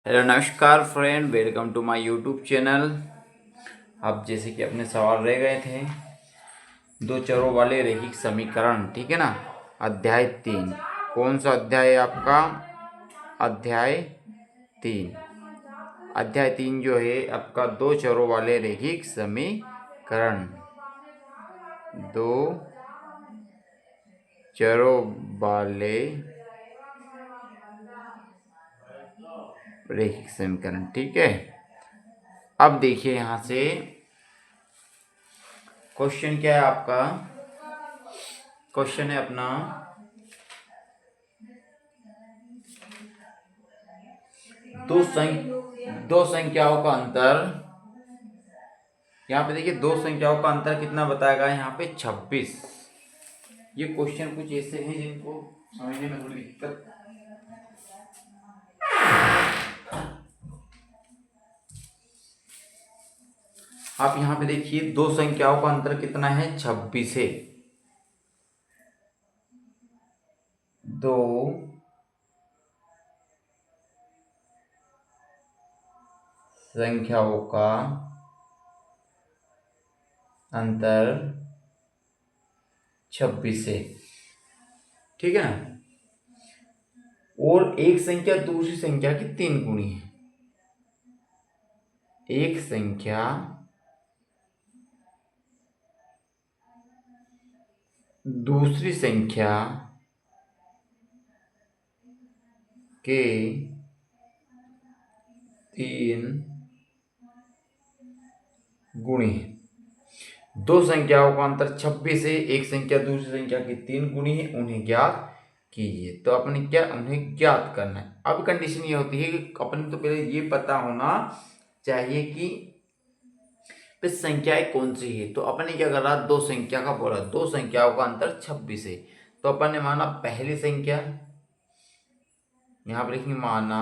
Hello नमस्कार friend, welcome to my YouTube channel. अब जैसे कि अपने सवाल रह गए थे, दो चरों वाले रैखिक समीकरण, ठीक है ना। अध्याय 3, कौन सा अध्याय है आपका? अध्याय 3। अध्याय 3 जो है आपका दो चरों वाले रैखिक समीकरण। दो चरों वाले रैखिक समीकरण, ठीक है। अब देखिए यहाँ से क्वेश्चन क्या है आपका। क्वेश्चन है अपना, दो संख्याओं का अंतर। यहाँ पे देखिए दो संख्याओं का अंतर कितना बताएगा, यहाँ पे 26। ये क्वेश्चन कुछ ऐसे हैं जिनको समझने में थोड़ी दिक्कत। आप यहाँ पे देखिए दो संख्याओं का अंतर कितना है, 26 है। दो संख्याओं का अंतर 26 है, ठीक है ना। और एक संख्या दूसरी संख्या की 3 गुणी है। एक संख्या दूसरी संख्या के 3 गुणी है। दो संख्याओं का अंतर 26 है, एक संख्या दूसरी संख्या की 3 गुणी है, उन्हें ज्ञात कीजिए। तो अपने क्या, उन्हें ज्ञात करना है। अब कंडीशन ये होती है कि अपन तो पहले ये पता होना चाहिए कि संख्याएं कौन सी है। तो अपन ने क्या करा, दो संख्या का बोला, दो संख्याओं का अंतर 26 है। तो अपन ने माना पहली संख्या, यहां पर लिखेंगे माना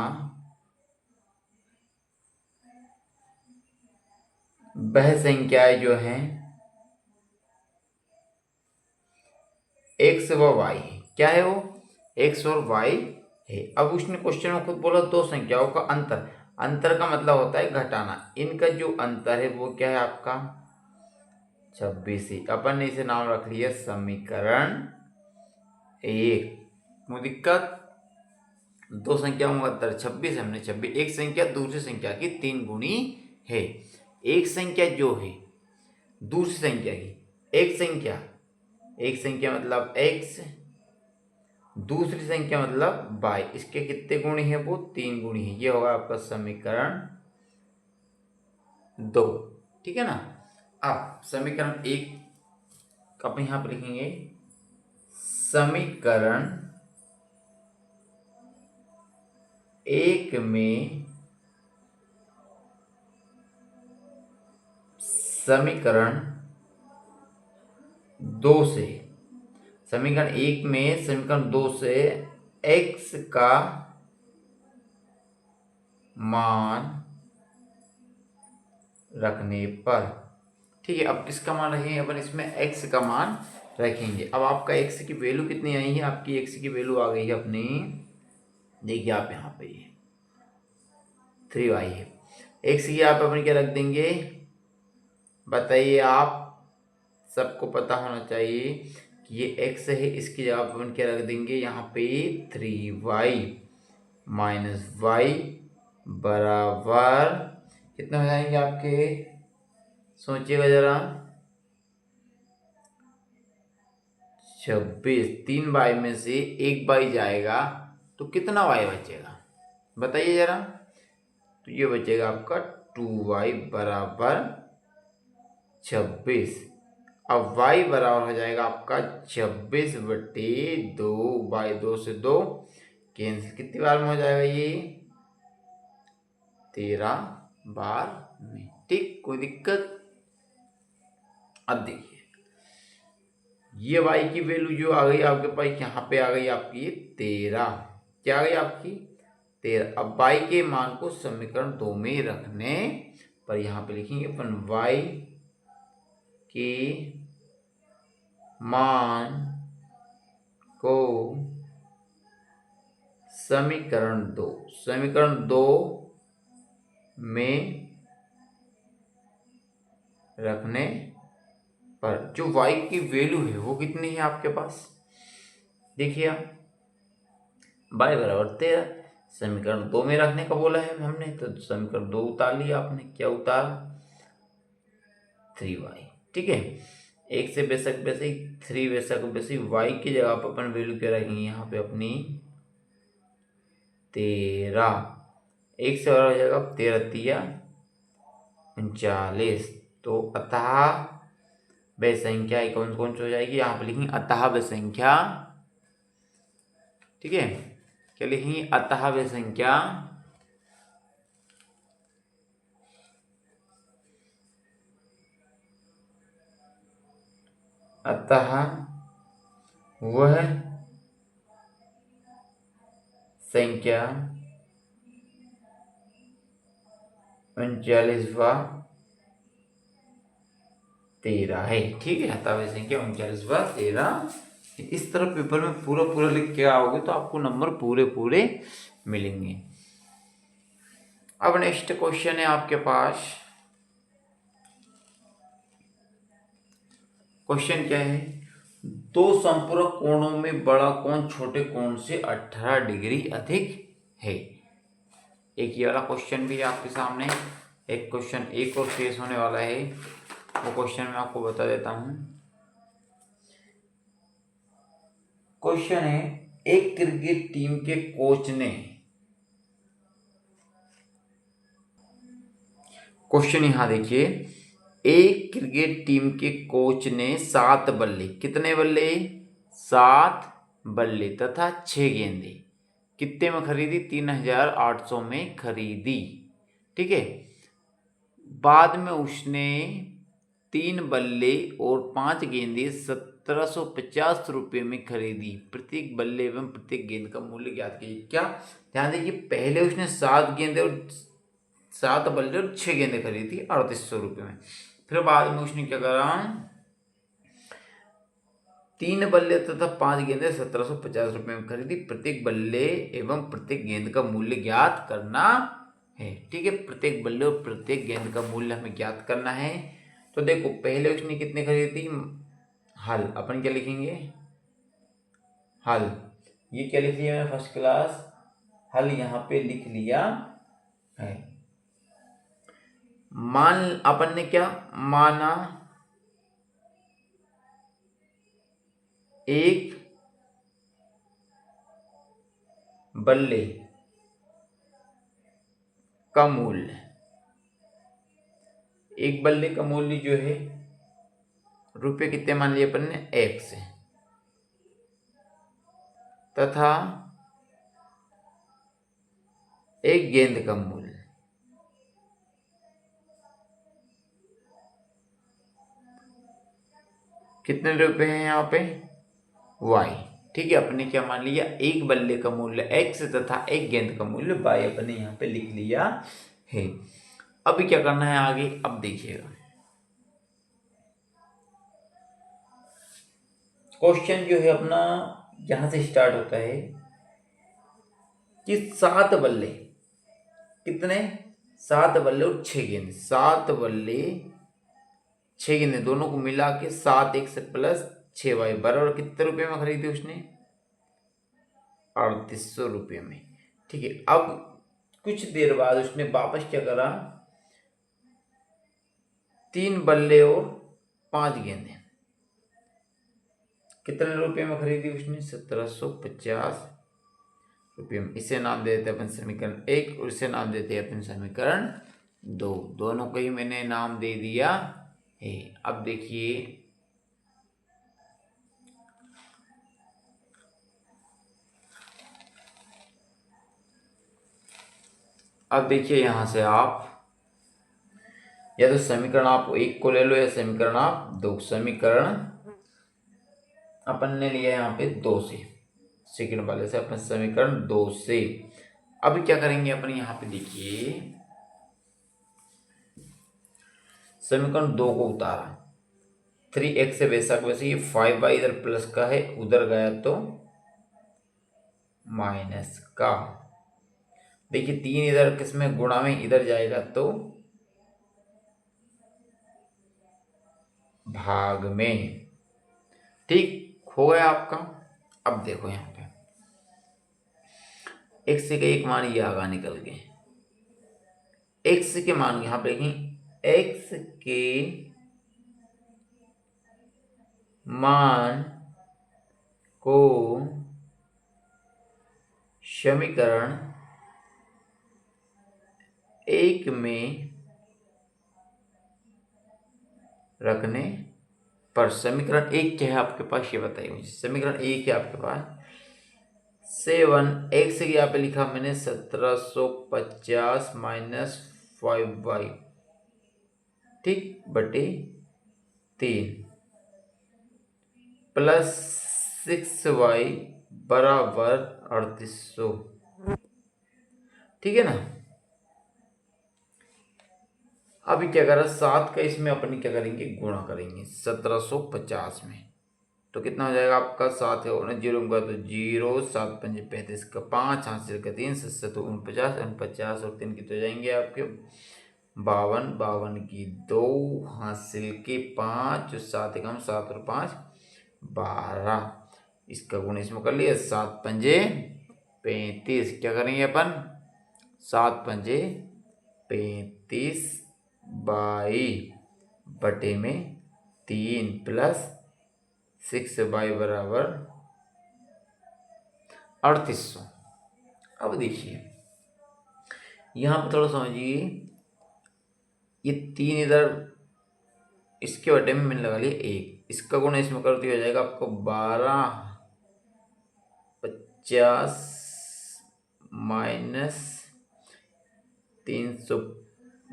वह संख्याएं जो हैं एक्स व वाई है। क्या है वो? एक्स और वाई है। अब उसने क्वेश्चन में खुद बोला दो संख्याओं का अंतर। अंतर का मतलब होता है घटाना। इनका जो अंतर है वो क्या है आपका, 26 है। अपन ने इसे नाम रख लिया समीकरण 1। वो दिक्कत, दो संख्याओं का अंतर 26, हमने 26, एक संख्या दूसरी संख्या की 3 गुणी है। एक संख्या जो है दूसरी संख्या की, एक संख्या मतलब x, दूसरी संख्या मतलब y, इसके कितने गुणी है, वो 3 गुणी है। ये होगा आपका समीकरण 2, ठीक है ना। अब समीकरण 1 अपन यहां पर लिखेंगे समीकरण 1 में समीकरण 2 से, समीकरण 1 में समीकरण 2 से x का मान रखने पर, ठीक है। अब किसका मान रखेंगे अपन, इसमें x का मान रखेंगे। अब आपका x की वैल्यू कितनी आई है, आपकी x की वैल्यू आ गई है अपनी, देखिए आप यहाँ पे 3y है। x की आप अपनी क्या रख देंगे, बताइए आप, सबको पता होना चाहिए कि ये x है, इसकी जगह अपन क्या रख देंगे यहाँ पे 3y माइनस y बराबर कितने हो जाएंगे आपके, सोचिएगा जरा, 26। 3y में से 1y जाएगा तो कितना y बचेगा, बताइए जरा। तो ये बचेगा आपका 2y बराबर 26। अब y बराबर हो जाएगा आपका 26/2, बाई 2 से 2 कैंसिल, कितनी बार में हो जाएगा ये, 13 बार में, ठीक, कोई दिक्कत। अब देखिए ये y की वैल्यू जो आ गई आपके पास, यहाँ पे आ गई आपकी 13, क्या आ गई आपकी 13। अब y के मान को समीकरण 2 में रखने पर यहाँ पे लिखेंगे अपन y के मान को समीकरण 2 समीकरण 2 में रखने पर जो y की वैल्यू है वो कितनी है आपके पास, देखिए आप y बराबर 13, समीकरण 2 में रखने का बोला है हमने, तो समीकरण 2 उतार लिया आपने, क्या उतारा 3y। ठीक है, एक से बेशक बेसिक 3 बेशक बेसिक y की जगह पर अपन वैल्यू क्या रखेंगे यहाँ पे अपनी 13, एक से और हो जाएगा 13 तिया 39, तो अतः वे संख्या कौन कौन सी हो जाएगी, यहाँ पे लिखेंगे अतः वे संख्या, ठीक है, क्या लिखेंगे अतः वे संख्या अतः वह संख्या 39वां 13 है। ठीक है, अतः वह संख्या 39वां 13। इस तरह पेपर में पूरा पूरा लिख के आओगे तो आपको नंबर पूरे पूरे मिलेंगे। अब नेक्स्ट क्वेश्चन है आपके पास, क्वेश्चन क्या है, दो संपूरक कोणों में बड़ा कोण छोटे कोण से 18 डिग्री अधिक है। एक ये वाला क्वेश्चन भी आपके सामने, एक क्वेश्चन एक और शेष होने वाला है, वो क्वेश्चन मैं आपको बता देता हूं। क्वेश्चन है, एक क्रिकेट टीम के कोच ने, क्वेश्चन यहां देखिए, एक क्रिकेट टीम के कोच ने 7 बल्ले, कितने बल्ले 7 बल्ले तथा 6 गेंदे कितने में खरीदी, 3800 में खरीदी। ठीक है, बाद में उसने 3 बल्ले और 5 गेंदे 1750 रुपये में खरीदी, प्रत्येक बल्ले एवं प्रत्येक गेंद का मूल्य ज्ञात कीजिए। क्या ध्यान देखिए, पहले उसने 7 गेंदे और 7 बल्ले और 6 गेंदे खरीदी 3800 रुपये में, फिर बाद में उसने क्या करा, 3 बल्ले तथा 5 गेंदे 1750 रुपये में खरीदी, प्रत्येक बल्ले एवं प्रत्येक गेंद का मूल्य ज्ञात करना है। ठीक है, प्रत्येक बल्ले और प्रत्येक गेंद का मूल्य हमें ज्ञात करना है। तो देखो पहले उसने कितने खरीदी, हल, अपन क्या लिखेंगे हल, ये क्या लिख लिया मैंने फर्स्ट क्लास, हल यहाँ पे लिख लिया है। मान अपन ने क्या माना, एक बल्ले का मूल्य, एक बल्ले का मूल्य जो है रुपये कितने मान लिए अपन ने, x है, तथा एक गेंद का मूल्य कितने रुपए हैं यहाँ पे y। ठीक है, अपने क्या मान लिया, एक बल्ले का मूल्य x तथा एक गेंद का मूल्य y अपने यहाँ पे लिख लिया है। अभी क्या करना है आगे, अब देखिएगा क्वेश्चन जो है अपना यहां से स्टार्ट होता है कि 7 बल्ले, कितने 7 बल्ले और 6 गेंद, 7 बल्ले 6 गेंदे दोनों को मिला के 7x प्लस 6y बराबर कितने रुपए में खरीदी उसने, 3800 रुपये में। ठीक है, अब कुछ देर बाद उसने वापस क्या करा, 3 बल्ले और 5 गेंदे कितने रुपये में खरीदी उसने, 1750 रुपये में। इसे नाम दे देते अपन समीकरण 1 और इसे नाम देते हैं अपन समीकरण 2, दोनों को ही मैंने नाम दे दिया है। अब देखिए यहां से आप या तो समीकरण आप 1 को ले लो या समीकरण आप 2, समीकरण अपन ने लिया यहाँ पे 2 से, सेकंड वाले से अपन समीकरण 2 से। अभी क्या करेंगे अपन यहाँ पे देखिए, समीकरण 2 को उतारा, 3x से बेशक वैसे ये 5y इधर प्लस का है, उधर गया तो माइनस का। देखिए 3 इधर किसमें गुणा में इधर जाएगा तो भाग में। ठीक हो गया आपका। अब देखो यहाँ पे x के एक मान ये आगा निकल गए। x के मान यहाँ पे देखें, x के मान को समीकरण 1 में रखने पर, समीकरण 1 क्या है आपके पास ये बताइए मुझे। समीकरण 1 है आपके पास 7 x के यहाँ पे लिखा मैंने 1750 माइनस 5y, ठीक, बटे 3 प्लस 6y बराबर 3800, ठीक है ना। अभी क्या करा, 7 का इसमें अपन क्या करेंगे, गुणा करेंगे 1750 में, तो कितना हो जाएगा आपका 7 है और 0 होगा तो 0, 7 पंजे 35 का 5, हासिल का 3, 7 तो 49, 49 और 3 कितने हो जाएंगे आपके 52, 52 की 2, हासिल के 5, 7 एकम 7 और 5 12, इसका गुण इसमें कर लिया, 7 पंजे 35, क्या करेंगे अपन 7 पंजे 35 बाई बटे में 3 प्लस 6y बराबर 3800। अब देखिए यहाँ पर थोड़ा समझिए, ये 3 इधर इसके बटे में मैंने लगा लिया 1, इसका गुण इसमें कर दिया जाएगा आपको 1250 माइनस 300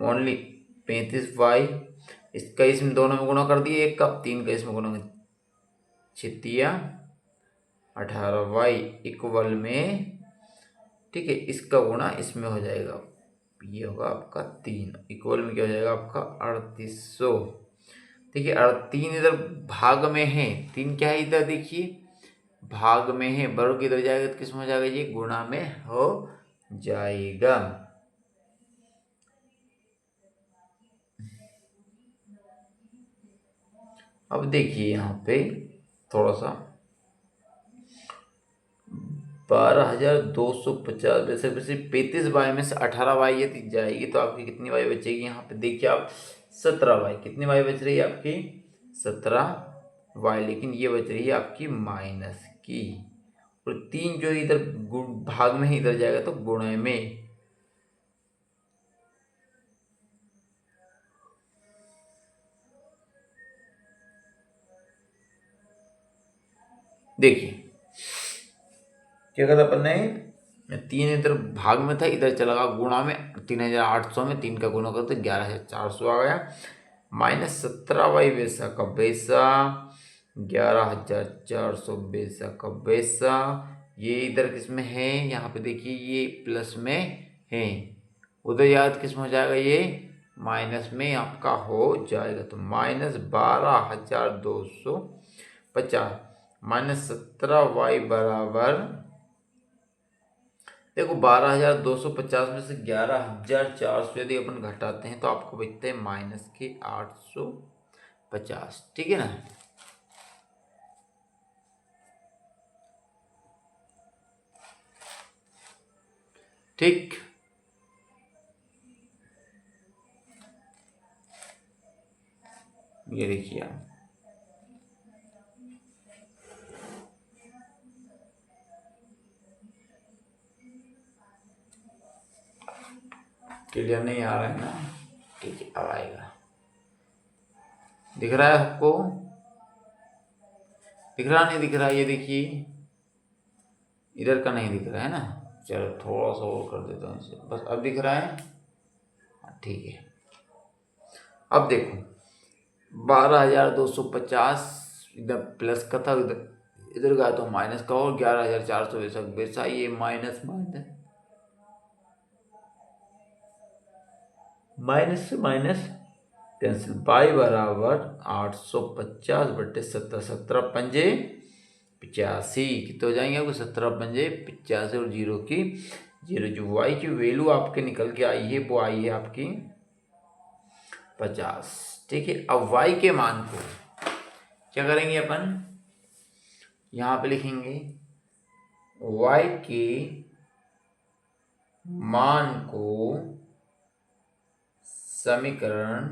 ओनली 35y, इसका इसमें दोनों में गुणा कर दिए, 1 का 3 का इसमें गुणा, 6 18y इक्वल में, ठीक है, इसका गुणा इसमें हो जाएगा, ये होगा आपका 3 इक्वल में क्या हो जाएगा आपका 3800, ठीक है। 3 इधर भाग में है, 3 क्या है इधर देखिए भाग में है, वर्ग इधर जाएगा तो किसमें हो जाएगा, ये गुणा में हो जाएगा। अब देखिए यहाँ पे थोड़ा सा 12,250 वैसे 35y में से 18y यदि जाएगी तो आपकी कितनी y बचेगी, यहाँ पे देखिए आप 17y, कितनी y बच रही है आपकी 17y, लेकिन ये बच रही है आपकी माइनस की, और 3 जो इधर भाग में ही इधर जाएगा तो गुणे में। देखिए क्या करा अपन ने, 3 इधर भाग में था, इधर चला गया गुणा में, 3800 में 3 का गुणा करते 11400 आ गया, माइनस 17y वैसा का वैसा 11400 वैसा का वैसा, ये इधर किस में है, यहाँ पे देखिए ये प्लस में है, उधर याद किस में हो जाएगा, ये माइनस में आपका हो जाएगा, तो माइनस 12,250 माइनस 17y बराबर, देखो 12,250 में से 11,400 यदि अपन घटाते हैं तो आपको बचते हैं माइनस के 850, ठीक है ना। ठीक, ये देखिए आप क्लियर नहीं आ रहा है ना, ठीक है अब आएगा, दिख रहा है आपको, दिख रहा नहीं दिख रहा, ये देखिए इधर का नहीं दिख रहा है ना, चलो थोड़ा सा और कर देता हूँ इसे, बस अब दिख रहा है, ठीक है। अब देखो 12,250 इधर प्लस का था, इधर इधर गया तो माइनस का, और 11,400 वैसा वैसा, ये माइनस माइनस माइनस से माइनस कैंसिल, बाई बराबर 850 बटे 17, 17 पंजे 85, कितने हो जाएंगे आपको 17 पंजे 85 और 0 की 0। जो y की वैल्यू आपके निकल के आई है वो आई है आपकी 50। ठीक है, अब y के मान को क्या करेंगे अपन, यहाँ पे लिखेंगे y के मान को समीकरण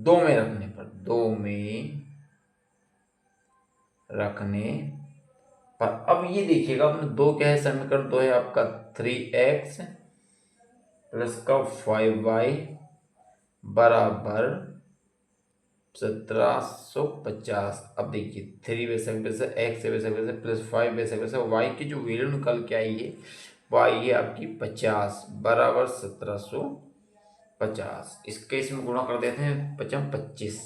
2 में रखने पर, 2 में रखने पर, अब ये देखिएगा अपने 2 क्या है, समीकरण 2 है आपका 3x प्लस का 5y बराबर 1750। अब देखिए 3 बेशक बेशक x से बेशक बेशक प्लस 5 बेशक बेशक y की जो वैल्यू निकल के आई है वो आई है आपकी 50 बराबर 1750। इसके इसमें गुणा कर देते हैं 55 25,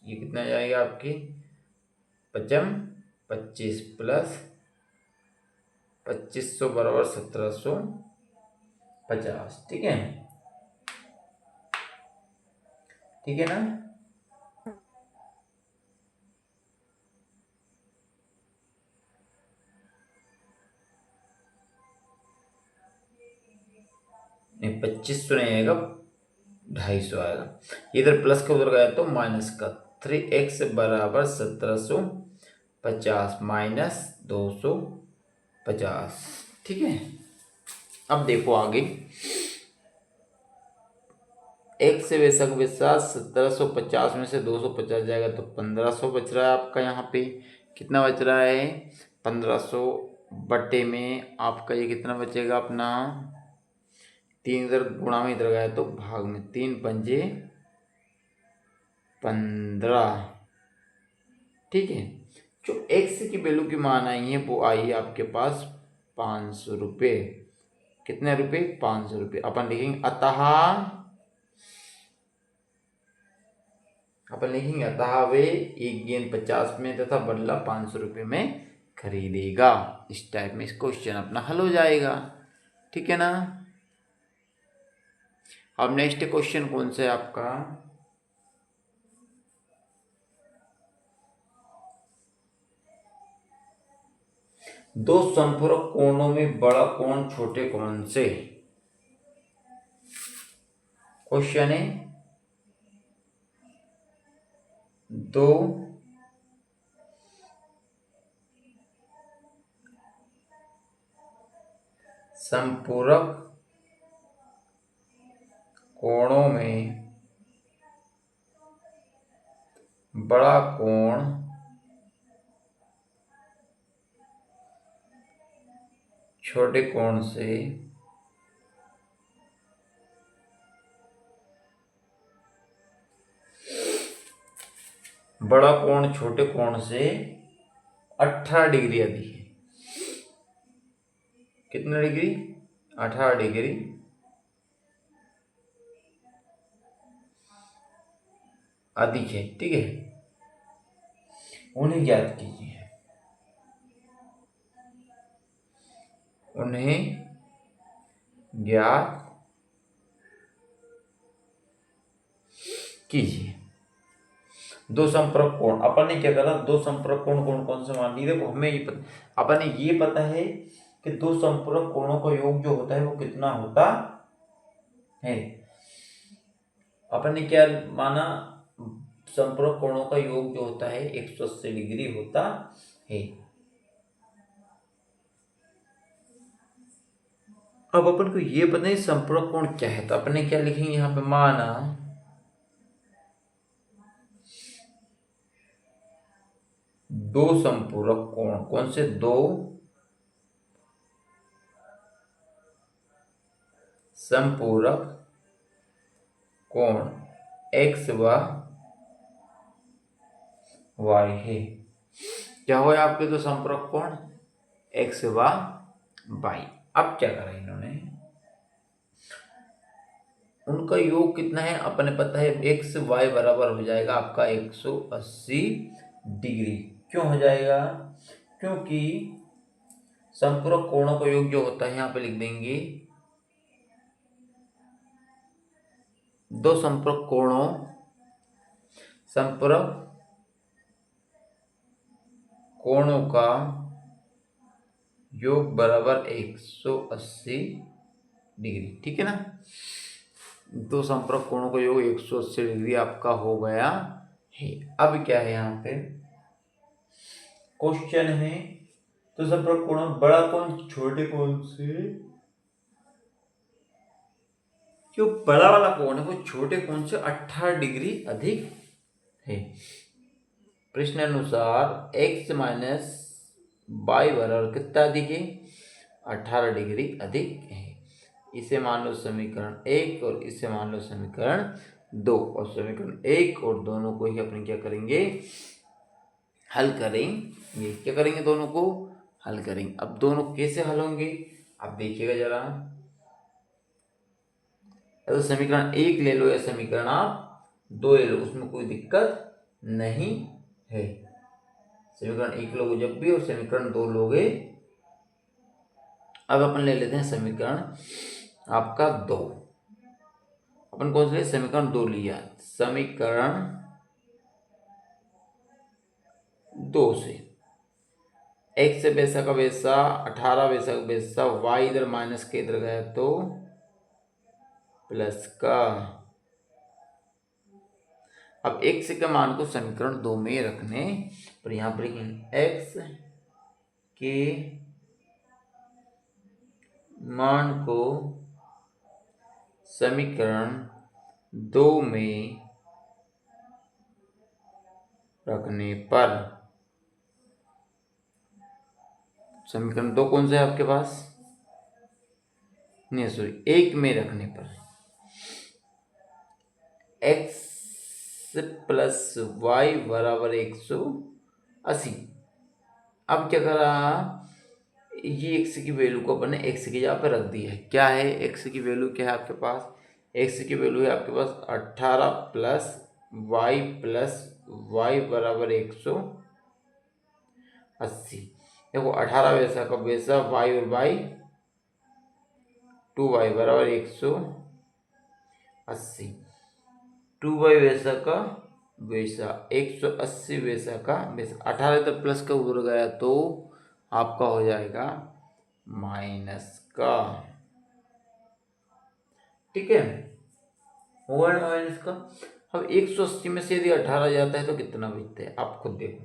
ये कितना जाएगा आपकी 55 25 प्लस 2500 बराबर 1750। ठीक है, ठीक है ना। नहीं 2500 नहीं आएगा, 250 आएगा। इधर प्लस का उधर गया तो माइनस का, 3x बराबर 1750 माइनस 250। ठीक है, अब देखो आगे, x से बेशक बेशक 1750 में से 250 जाएगा तो 1500 बच रहा है आपका। यहाँ पे कितना बच रहा है, 1500 बटे में आपका ये कितना बचेगा अपना, 3 इधर गुणा में इधर गया तो भाग में, 3 पंजे 15। ठीक है, जो x की वैल्यू की मान आई है वो आई है आपके पास 500 रुपये। कितने रुपये, 500 रुपये। अपन लिखेंगे अतः वे एक गेंद 50 में तथा बदला 500 रुपये में खरीदेगा। इस टाइप में इस क्वेश्चन अपना हल हो जाएगा। ठीक है ना। अब नेक्स्ट क्वेश्चन कौन सा है आपका, दो संपूरक कोणों में बड़ा कोण छोटे कोण से, क्वेश्चन है दो संपूरक कोणों में बड़ा कोण छोटे कोण से बड़ा कोण छोटे कोण से 18 डिग्री अधिक है। कितना डिग्री, 18 डिग्री अधिक है। ठीक है, उन्हें ज्ञात कीजिए, उन्हें ज्ञात कीजिए। दो संपर्क कोण, अपन ने क्या करा, दो संपर्क कोण कौन कौन से मान लिए, देखो हमें ये पता, अपन ने ये पता है कि दो संपूरक कोणों का योग जो होता है वो कितना होता है। अपन ने क्या माना, संपूरक कोणों का योग जो होता है 180 डिग्री होता है। अब अपन को ये पता है संपूरक कोण क्या है, तो अपन ने क्या लिखेंगे यहाँ पे, माना दो संपूरक कोण, कौन से, दो संपूरक कोण x व y है। क्या हुआ आपके दो संपूरक कोण x व y। अब क्या करा इन्होंने, उनका योग कितना है अपने पता है, x y बराबर हो जाएगा आपका 180 डिग्री। क्यों हो जाएगा, क्योंकि संपूरक कोणों का योग जो होता है, यहाँ पे लिख देंगे दो संपूरक कोणों, संपूरक कोणों का योग बराबर 180 डिग्री। ठीक है ना, दो संपर्क कोणों का योग 180 डिग्री आपका हो गया है। अब क्या है यहाँ पे क्वेश्चन है, तो संपर्क कोण बड़ा कोण छोटे कोण से, जो बड़ा वाला कोण है वो छोटे कोण से 18 डिग्री अधिक है। प्रश्न अनुसार x माइनस वाई बराबर कितना अधिक है, 18 डिग्री अधिक है। इसे मान लो समीकरण 1 और इसे मान लो समीकरण 2, और समीकरण 1 और दोनों को ही अपने क्या करेंगे, हल करेंगे। क्या करेंगे, दोनों को हल करेंगे। अब दोनों कैसे हल होंगे आप देखिएगा जरा। तो समीकरण 1 ले लो या समीकरण आप 2 ले लो, उसमें कोई दिक्कत नहीं है। समीकरण 1 लोगे जब भी और समीकरण 2 लोगे। अब अपन ले लेते हैं समीकरण आपका 2। अपन कौन सा समीकरण 2 लिया, समीकरण 2 से x से वैसा का वैसा 18 वैसा का वैसा y इधर माइनस के इधर गया तो प्लस का। अब x के मान को समीकरण 2 में रखने पर यहाँ पर लिखेंगे x के मान को समीकरण 2 में रखने पर, समीकरण 2 कौन सा है आपके पास, नहीं सॉरी 1 में रखने पर x प्लस वाई बराबर 180। अब क्या करा, ये x की वैल्यू को अपन ने x की जगह पे रख दी है। क्या है x की वैल्यू, क्या है आपके पास, x की वैल्यू है आपके पास 18 प्लस वाई बराबर 180। देखो 18 वैसा का वैसा वाई और वाई 2y बराबर 180, 2y वैसा का वैसा 180 वैसा का वैसा, 18 तक प्लस का उधर गया तो आपका हो जाएगा माइनस का। ठीक है, होगा ना माइनस का। अब 180 में से यदि 18 जाता है तो कितना बचता है आप खुद देखो,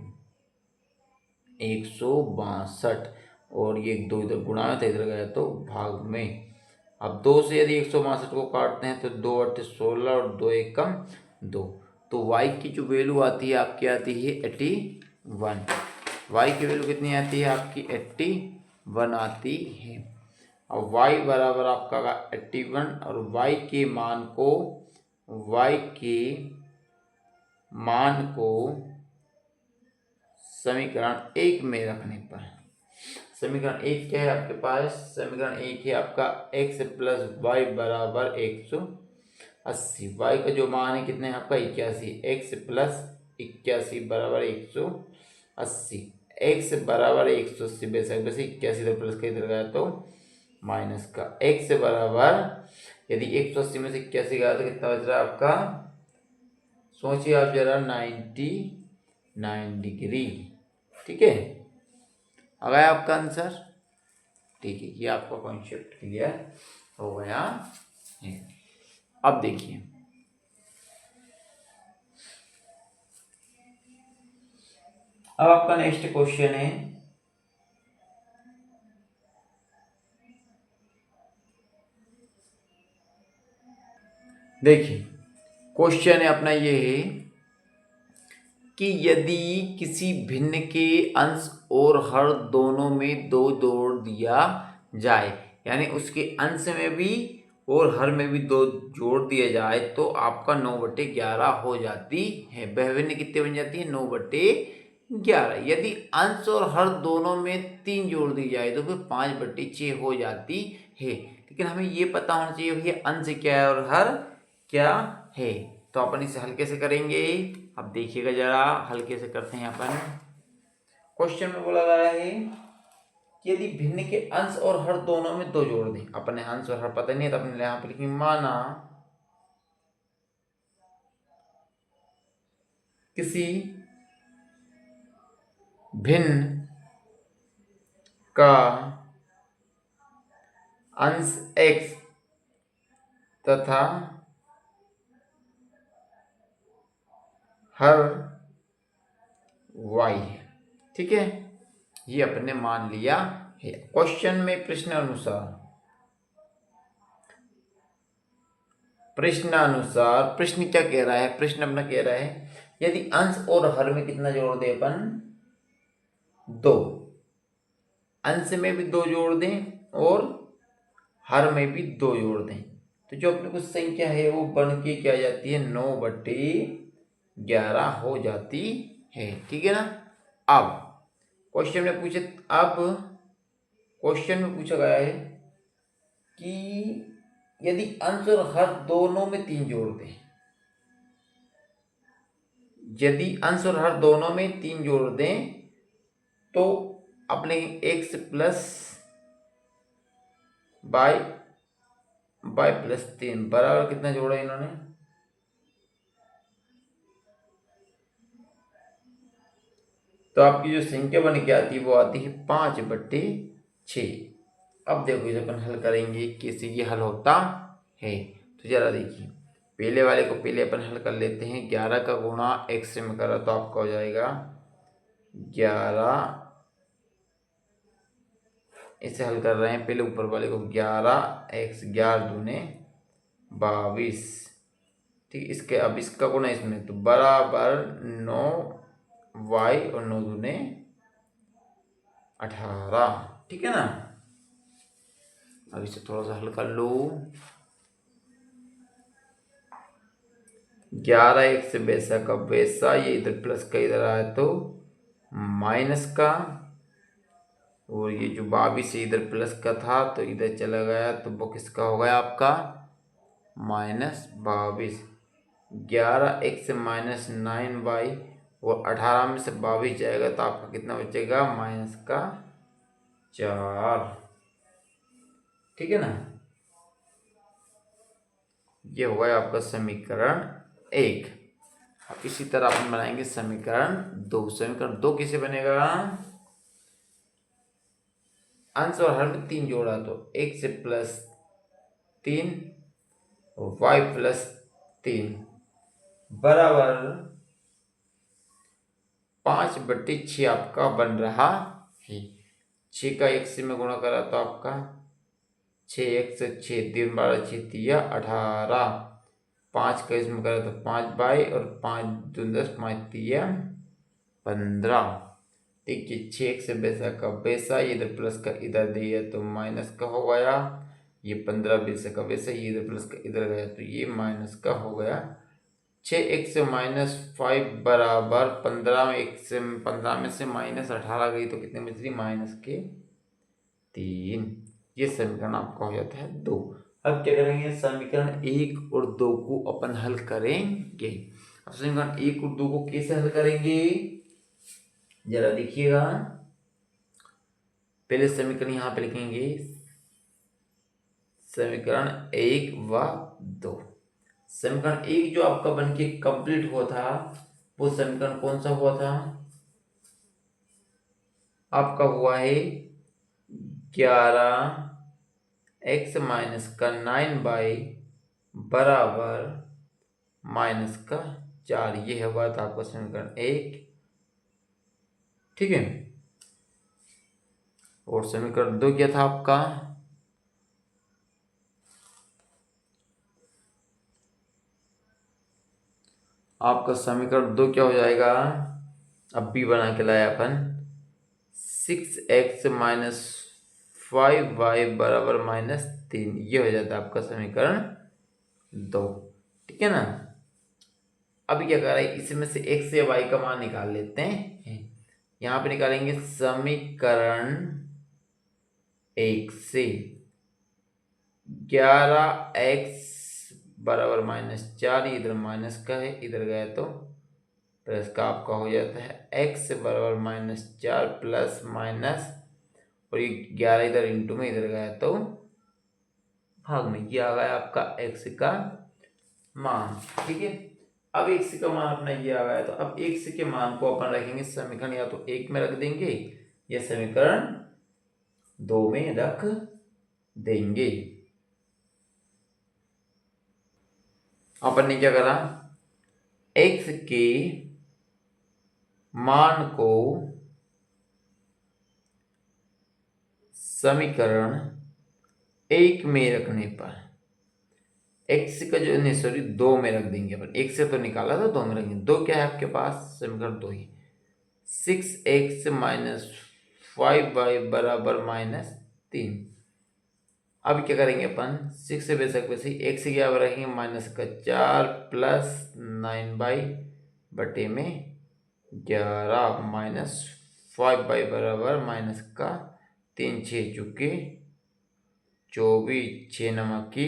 162, और ये 2 इधर गुणा में था इधर गया तो भाग में। अब 2 से यदि 162 को काटते हैं तो 2 8 16 और 2 1 कम 2, तो y की जो वैल्यू आती है आपकी आती है 81। y की वैल्यू कितनी आती है आपकी 81 आती है। अब y बराबर आपका 81 और y के मान को समीकरण 1 में रखने पर, समीकरण 1 क्या है आपके पास, समीकरण 1 है आपका x प्लस वाई बराबर 180। y का जो मान है कितने आपका 81, x प्लस 81 बराबर 180, x बराबर 180 बेशक वैसे 81 इधर प्लस का इधर गया तो माइनस का, x बराबर यदि 180 में से 81 गया तो कितना बच रहा है आपका, सोचिए आप जरा 99 डिग्री। ठीक है, आ गया आपका आंसर। ठीक है, ये आपका कॉन्सेप्ट क्लियर हो गया है। अब देखिए, अब आपका नेक्स्ट क्वेश्चन है, देखिए क्वेश्चन है अपना ये है कि यदि किसी भिन्न के अंश और हर दोनों में 2 जोड़ दिया जाए, यानी उसके अंश में भी और हर में भी 2 जोड़ दिया जाए तो आपका 9/11 हो जाती है। वह भिन्न कितने बन जाती है, 9/11। यदि अंश और हर दोनों में 3 जोड़ दी जाए तो फिर 5/6 हो जाती है। लेकिन हमें ये पता होना चाहिए भैया अंश क्या है और हर क्या है। तो अपन इसे हल कैसे करेंगे, अब देखिएगा जरा हल कैसे करते हैं अपन। क्वेश्चन में बोला गया है कि यदि भिन्न के अंश और हर दोनों में 2 जोड़ दें, अपने अंश और हर पता नहीं है तो अपने यहाँ पे लिखेंगे माना किसी भिन्न का अंश x तथा हर y है। ठीक है, ये अपने मान लिया है। क्वेश्चन में प्रश्नानुसार प्रश्न क्या कह रहा है? प्रश्न अपना कह रहा है यदि अंश और हर में कितना जोड़ दे अपन? 2। अंश में भी 2 जोड़ दें और हर में भी 2 जोड़ दें तो जो अपने कुछ संख्या है वो बन के क्या आ जाती है? 9/11 हो जाती है। ठीक है ना। अब क्वेश्चन में पूछा गया है कि यदि अंश और हर दोनों में 3 जोड़ दें, यदि अंश और हर दोनों में 3 जोड़ दें तो अपने x प्लस बाय प्लस 3 बराबर कितना जोड़ा इन्होंने? तो आपकी जो संख्या बन के आती है वो आती है 5/6। अब देखो इसे अपन हल करेंगे, कैसे ये हल होता है। तो जरा देखिए, पहले वाले को पहले अपन हल कर लेते हैं। 11 का गुणा x से में करा तो आपका हो जाएगा 11। इसे हल कर रहे हैं पहले ऊपर वाले को, 11x 11 दूने 22। ठीक, इसके अब इसका गुणा इसमें तो बराबर 9y और 9 दूने 18। ठीक है ना। अब इसे थोड़ा सा हल कर लो। 11x से वैसा का वैसा, ये इधर प्लस का इधर आया तो माइनस का, और ये जो 22 से इधर प्लस का था तो इधर चला गया तो वो किसका हो गया आपका? -22। 11x माइनस 9y और 18 में से 22 जाएगा तो आपका कितना बचेगा? -4। ठीक है ना। ये हो गया आपका समीकरण 1। अब इसी तरह अपन बनाएंगे समीकरण 2। समीकरण 2 कैसे बनेगा? अंश और हर में 3 जोड़ा तो x प्लस 3 और y प्लस 3 बराबर 5/6 आपका बन रहा है। 6 का 1 से में गुणा करा तो आपका 6x 6 3 12 6 तिया 18। 5 का इसमें करा तो 5 और 5 दूनी 10 5 तिया 15। देखिए 6x से वैसा का वैसा, ये इधर प्लस का इधर दिया तो माइनस का हो गया। ये 15 वैसा का वैसा, ये इधर प्लस का इधर गया तो ये माइनस का हो गया। 6x माइनस 5 बराबर 15 में 15 में से -18 गई तो कितने बच रही? -3। ये समीकरण आपका हो जाता है 2। अब क्या करेंगे? समीकरण 1 और 2 को अपन हल करेंगे। अब समीकरण 1 और 2 को कैसे हल करेंगे जरा देखिएगा। पहले समीकरण यहाँ पे लिखेंगे, समीकरण 1 व 2। समीकरण 1 जो आपका बनके कंप्लीट हुआ था वो समीकरण कौन सा हुआ था? आपका हुआ है 11x माइनस का 9y बराबर -4। ये हुआ था आपका समीकरण 1। ठीक है। और समीकरण 2 क्या था आपका? आपका समीकरण 2 क्या हो जाएगा? अब भी बना के लाया अपन, 6x माइनस 5y बराबर -3। ये हो जाता है आपका समीकरण 2। ठीक है ना। अब क्या कर रहा है, इसमें से x से y का मान निकाल लेते हैं। यहाँ पे निकालेंगे समीकरण 1 से 11x बराबर -4, इधर माइनस का है इधर गया तो प्लस का आपका हो जाता है। x बराबर -4 प्लस माइनस, और ये 11 इधर इंटू में इधर गया तो भाग में, ये आ गया आपका x का मान। ठीक है। अब x का मान अपना ये आ गया तो अब x के मान को अपन रखेंगे समीकरण या तो 1 में रख देंगे या समीकरण 2 में रख देंगे। अपन ने क्या करा, x के मान को समीकरण 1 में रखने पर x का जो नहीं सॉरी 2 में रख देंगे अपन। 1 से तो निकाला था, 2 में रखेंगे। 2 क्या है आपके पास, समीकरण 2 ही 6x माइनस 5y बराबर -3। अब क्या करेंगे अपन, 6 से बेशक वैसे ही x से क्या रखेंगे माइनस का 4 प्लस 9y बटे में 11 माइनस 5y बराबर माइनस का 3 6 चुके 24 6 नमक की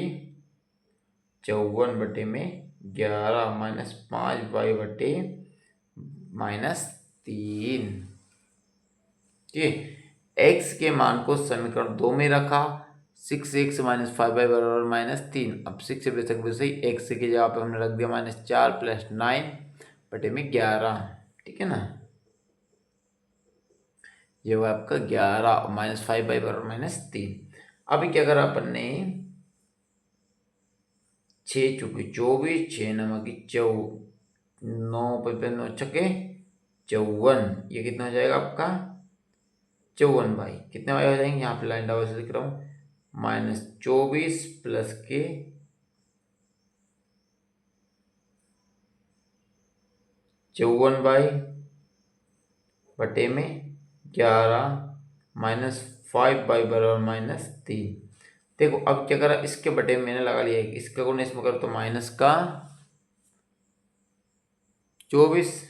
54 बटे में 11 माइनस 5y बटे -3। ठीक, x के मान को समीकरण 2 में रखा, 6x माइनस 5y बराबर -3। अब 6 से बेशक वैसे ही x की जगह पे हमने रख दिया -4 प्लस 9 बटे में 11। ठीक है ना, ये हुआ आपका 11 माइनस 5y बराबर -3। अभी क्या करा अपन ने, 6 चुके 24 6 नमक की 9 पे 9 छके 54। ये कितना हो जाएगा आपका 54 बाई कितने बाई हो जाएंगे, यहाँ पे लाइन डाउन से लिख रहा हूँ -24 प्लस के 54 बाई बटे में 11 माइनस 5 बाई बराबर -3। देखो अब क्या करा, इसके बटे में मैंने लगा लिया, इसका को इसमें करो तो माइनस का 24,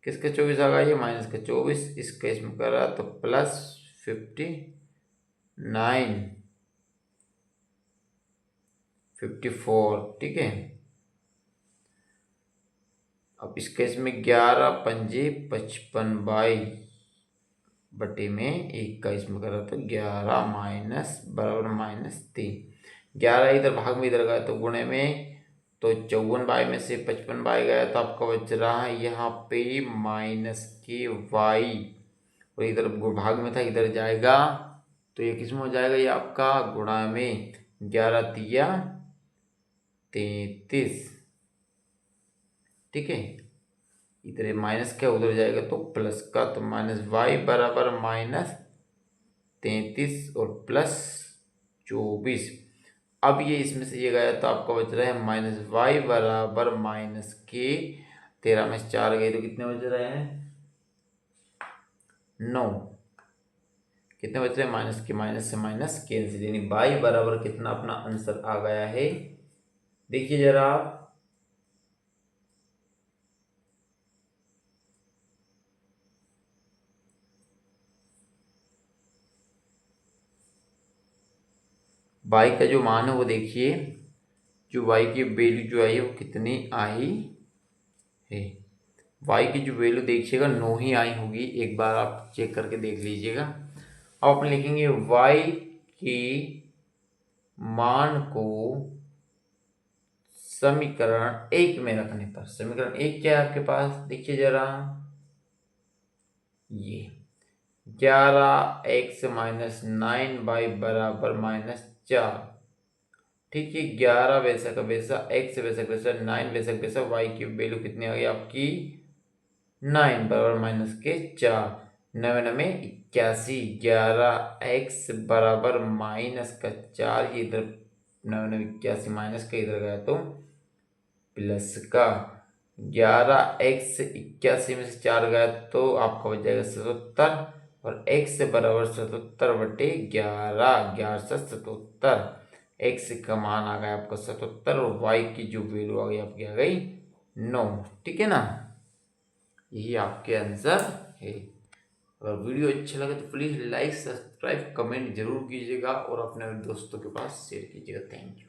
किसका 24 आ गया, ये माइनस का 24, इसका इसमें करा तो प्लस 59 54। ठीक है, अब इस केस में 11 पंजे 55 बाई बटे में 1 का इसमें करा तो 11 माइनस बराबर -3। 11 इधर भाग में इधर गया तो गुणे में, तो 54 बाई में से 55 बाई गया तो आपका बच रहा है यहाँ पे -y, और इधर भाग में था इधर जाएगा तो ये किस में हो जाएगा, ये आपका गुणा में 11 तिया 33। ठीक है, इधर माइनस क्या उधर जाएगा तो प्लस का, तो -y बराबर -33 और +24। अब ये इसमें से ये गया तो आपका बच रहा है -y बराबर -k। 13 में 4 गए तो कितने बच रहे हैं 9। कितने बच रहे हैं माइनस के माइनस से माइनस कैंसिल, यानी y बराबर कितना अपना आंसर आ गया है, देखिए जरा आप। y का जो मान है वो देखिए, जो y की वैल्यू जो आई है वो कितनी आई है। y की जो वैल्यू देखिएगा 9 ही आई होगी, एक बार आप चेक करके देख लीजिएगा। अब अपन लिखेंगे y के मान को समीकरण 1 में रखने पर, समीकरण 1 क्या है आपके पास, देखिए जरा, ये 11x माइनस 9y बराबर -4। ठीक है, 11 वैसा का वैसा, x वैसा का वैसा, 9 वैसा का वैसा, y की वैल्यू कितनी आ गई आपकी 9 बराबर -4। 9 में 81, 11x बराबर -4, ये इधर 9 में 81 माइनस का इधर गया तो प्लस का, 11x 81 में से 4 गया तो आपका बच जाएगा 77, और x बराबर 77 बटे 11, 11 से 77, x का मान आ गया आपका 77 और y की जो वैल्यू आ गई आपकी आ गई 9। ठीक है ना, यही आपके आंसर है। अगर वीडियो अच्छा लगे तो प्लीज़ लाइक सब्सक्राइब कमेंट जरूर कीजिएगा और अपने दोस्तों के पास शेयर कीजिएगा। Thank you.